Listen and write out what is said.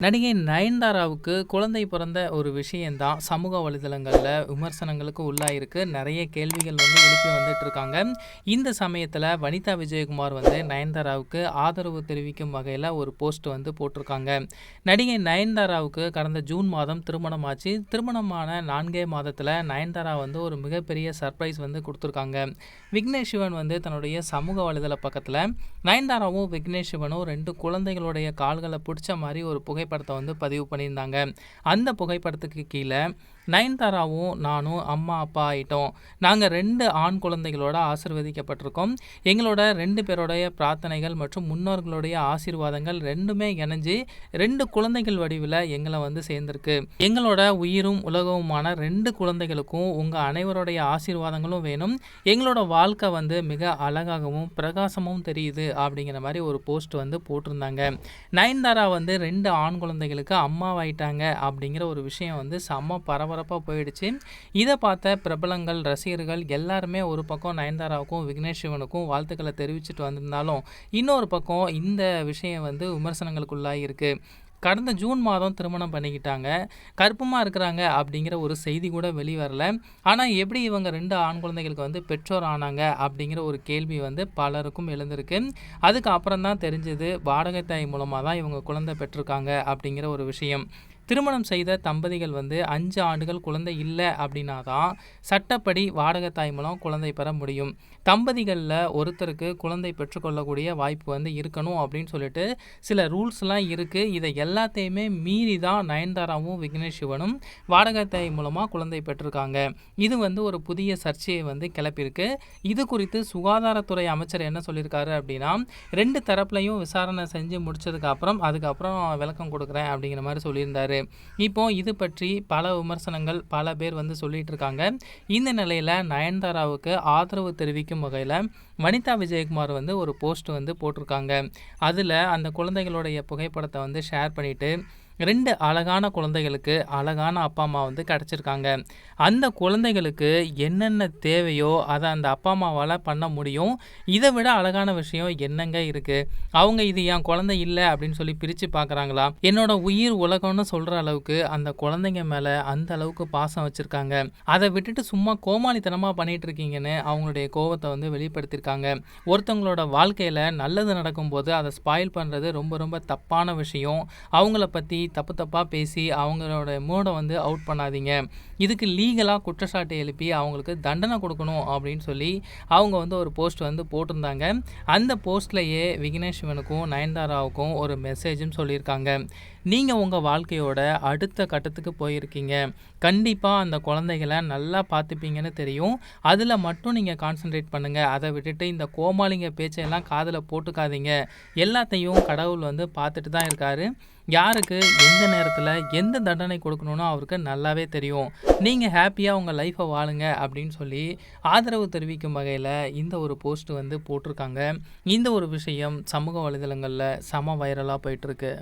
நடிகை நயன்தாராவுக்கு குழந்தை பிறந்த ஒரு விஷயம் தான் சமூக வலைதளங்கள்ல விமர்சனங்களுக்கு உள்ளாயிருக்கு. நிறைய கேள்விகள் எழுப்பி வந்துட்டு இருக்காங்க. இந்த சமயத்துல வனிதா விஜயகுமார் நயன்தாராவுக்கு ஆதரவு தெரிவிக்கும் வகையில ஒரு போஸ்ட் போட்டிருக்காங்க. நடிகை நயன்தாராவுக்கு கடந்த ஜூன் மாதம் திருமணம் ஆச்சு. திருமணமான 4 மாதத்துல நயன்தாரா ஒரு மிகப்பெரிய சர்ப்ரைஸ் கொடுத்துருக்காங்க. விக்னேஷ் சிவன் தன்னுடைய சமூக வலைதள பக்கத்துல நயன்தாராவும் விக்னேஷ் சிவனும் 2 குழந்தைகளுடைய கால்களை பிடிச்ச மாதிரி ஒரு புகைப்படத்தை பதிவு பண்ணியிருந்தாங்க. அந்த புகைப்படத்துக்கு கீழே நயன்தாராவும் நானும் அம்மா அப்பா ஆயிட்டோம். நாங்கள் 2 ஆண் குழந்தைகளோட ஆசீர்வதிக்கப்பட்டிருக்கோம். எங்களோட 2 பேருடைய பிரார்த்தனைகள் மற்றும் முன்னோர்களுடைய ஆசீர்வாதங்கள் ரெண்டுமே இணைஞ்சு 2 குழந்தைகள் வடிவில் எங்களை சேர்ந்திருக்கு. எங்களோட உயிரும் உலகவுமான 2 குழந்தைகளுக்கும் உங்கள் அனைவருடைய ஆசீர்வாதங்களும் வேணும். எங்களோட வாழ்க்கை மிக அழகாகவும் பிரகாசமும் தெரியுது அப்படிங்கிற மாதிரி ஒரு போஸ்ட் போட்டிருந்தாங்க. நயன்தாரா 2 ஆண் குழந்தைகளுக்கு அம்மாவாயிட்டாங்க அப்படிங்கிற ஒரு விஷயம் செம்ம பரபரப்பாக போயிடுச்சு. இதை பார்த்த பிரபலங்கள், ரசிகர்கள் எல்லாருமே ஒரு பக்கம் நயன்தாராவுக்கும் விக்னேஷ் சிவனுக்கும் வாழ்த்துக்களை தெரிவிச்சுட்டு வந்திருந்தாலும் இன்னொரு பக்கம் இந்த விஷயம் விமர்சனங்களுக்குள்ளாகி இருக்கு. கடந்த ஜூன் மாதம் திருமணம் பண்ணிக்கிட்டாங்க. கர்ப்பமாக இருக்கிறாங்க அப்படிங்கிற ஒரு செய்தி கூட வெளிவரல. ஆனால் எப்படி இவங்க 2 ஆண் குழந்தைகளுக்கு பெற்றோர் ஆனாங்க அப்படிங்கிற ஒரு கேள்வி பலருக்கும் எழுந்திருக்கு. அதுக்கு அப்புறம் தான் தெரிஞ்சது வாடகை தாய் மூலமாக தான் இவங்க குழந்தை பெற்றிருக்காங்க அப்படிங்கிற ஒரு விஷயம். திருமணம் செய்த தம்பதிகள் 5 ஆண்டுகள் குழந்தை இல்லை அப்படின்னா தான் சட்டப்படி வாடகை தாய் மூலம் குழந்தை பெற முடியும். தம்பதிகளில் ஒருத்தருக்கு குழந்தை பெற்றுக்கொள்ளக்கூடிய வாய்ப்பு இருக்கணும் அப்படின்னு சொல்லிட்டு சில ரூல்ஸ்லாம் இருக்குது. இதை எல்லாத்தையுமே மீறி தான் நயன்தாராவும் விக்னேஷ் சிவனும் வாடகை தாய் மூலமாக குழந்தை பெற்றிருக்காங்க. இது ஒரு புதிய சர்ச்சையை கிளப்பியிருக்கு. இது குறித்து சுகாதாரத்துறை அமைச்சர் என்ன சொல்லியிருக்காரு அப்படின்னா, 2 தரப்புலையும் விசாரணை செஞ்சு முடிச்சதுக்கு அப்புறம் அதுக்கப்புறம் விளக்கம் கொடுக்குறேன் அப்படிங்கிற மாதிரி சொல்லியிருந்தாரு. இப்போ இது பற்றி பல விமர்சனங்கள் பல பேர் சொல்லிட்டு இருக்காங்க. இந்த நிலையில நயன்தாராவுக்கு ஆதரவு தெரிவிக்கும் வகையில வனிதா விஜயகுமார் ஒரு போஸ்ட் போட்டிருக்காங்க. அதுல அந்த குழந்தைகளுடைய புகைப்படத்தை ஷேர் பண்ணிட்டு 2 அழகான குழந்தைகளுக்கு அழகான அப்பா அம்மா கிடச்சிருக்காங்க. அந்த குழந்தைகளுக்கு என்னென்ன தேவையோ அதை அந்த அப்பா அம்மாவால் பண்ண முடியும். இதை விட அழகான விஷயம் என்னங்க இருக்குது? அவங்க இது என் குழந்தை இல்லை அப்படின்னு சொல்லி பிரித்து பார்க்குறாங்களா? என்னோட உயிர் உலகம்னு சொல்கிற அளவுக்கு அந்த குழந்தைங்க மேலே அந்த அளவுக்கு பாசம் வச்சுருக்காங்க. அதை விட்டுட்டு சும்மா கோமாளித்தனமாக பண்ணிகிட்டு இருக்கீங்கன்னு அவங்களுடைய கோபத்தை வெளிப்படுத்தியிருக்காங்க. ஒருத்தவங்களோட வாழ்க்கையில் நல்லது நடக்கும்போது அதை ஸ்பாயில் பண்ணுறது ரொம்ப ரொம்ப தப்பான விஷயம். அவங்கள பற்றி தப்பாக பேசி அவங்களோட மூடை அவுட் பண்ணாதீங்க. இதுக்கு லீகலாக குற்றச்சாட்டு எழுப்பி அவங்களுக்கு தண்டனை கொடுக்கணும் அப்படின்னு சொல்லி அவங்க ஒரு போஸ்ட் போட்டிருந்தாங்க. அந்த போஸ்ட்லேயே விக்னேஷ் சிவனுக்கும் நயன்தாராவுக்கும் ஒரு மெசேஜும் சொல்லியிருக்காங்க. நீங்கள் உங்கள் வாழ்க்கையோட அடுத்த கட்டத்துக்கு போயிருக்கீங்க. கண்டிப்பாக அந்த குழந்தைகளை நல்லா பார்த்துப்பீங்கன்னு தெரியும். அதில் மட்டும் நீங்கள் கான்சன்ட்ரேட் பண்ணுங்கள். அதை விட்டுட்டு இந்த கோமாளிங்க பேச்சையெல்லாம் காதில் போட்டுக்காதீங்க. எல்லாத்தையும் கடவுள் பார்த்துட்டு தான் இருக்காரு. யாருக்கு எந்த நேரத்தில் எந்த தண்டனை கொடுக்கணும்னு அவருக்கு நல்லாவே தெரியும். நீங்கள் ஹாப்பியாக உங்கள் லைஃப்பை வாழுங்க அப்படின்னு சொல்லி ஆதரவு தெரிவிக்கும் வகையில் இந்த ஒரு போஸ்ட் போட்டிருக்காங்க. இந்த ஒரு விஷயம் சமூக வலைதளங்களில் செம வைரலாக போயிட்டுருக்கு.